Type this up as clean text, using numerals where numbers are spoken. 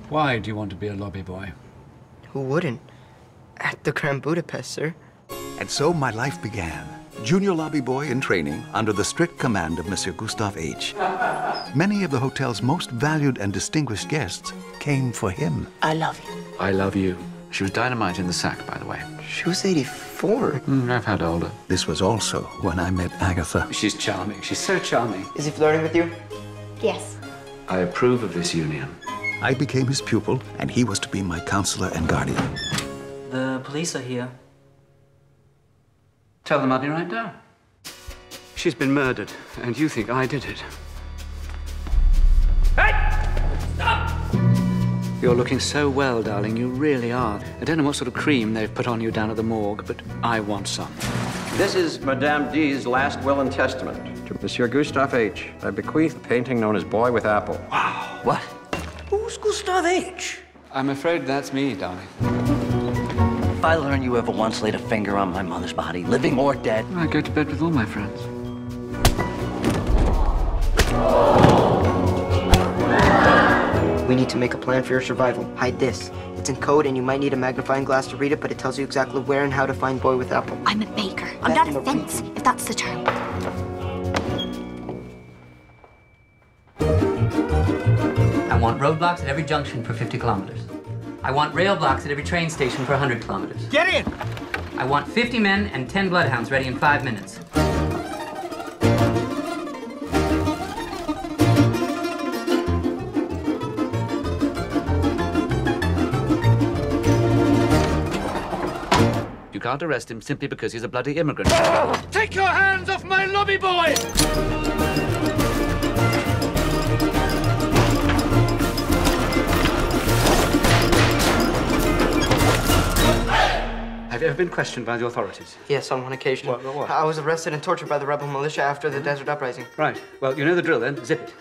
Why do you want to be a lobby boy? Who wouldn't? At the Grand Budapest, sir. And so my life began. Junior lobby boy in training under the strict command of Monsieur Gustave H. Many of the hotel's most valued and distinguished guests came for him. I love you. I love you. She was dynamite in the sack, by the way. She was 84. I've had older. This was also when I met Agatha. She's charming. She's so charming. Is he flirting with you? Yes. I approve of this union. I became his pupil, and he was to be my counselor and guardian. The police are here. Tell them I'll be right down. She's been murdered, and you think I did it. Hey! Stop! You're looking so well, darling. You really are. I don't know what sort of cream they've put on you down at the morgue, but I want some. This is Madame D's last will and testament. To Monsieur Gustave H. I bequeath a painting known as Boy with Apple. Wow. What? Who's Gustave H? I'm afraid that's me, darling. If I learn you ever once laid a finger on my mother's body, living or dead... I go to bed with all my friends. We need to make a plan for your survival. Hide this. It's in code, and you might need a magnifying glass to read it, but it tells you exactly where and how to find Boy with Apple. I'm a baker. I'm not a fence, if that's the term. I want roadblocks at every junction for 50 kilometers. I want rail blocks at every train station for 100 kilometers. Get in! I want 50 men and 10 bloodhounds ready in 5 minutes. You can't arrest him simply because he's a bloody immigrant. Take your hands off my lobby boy! Have you ever been questioned by the authorities? Yes, on one occasion. What? I was arrested and tortured by the rebel militia after the desert uprising. Right. Well, you know the drill then. Zip it.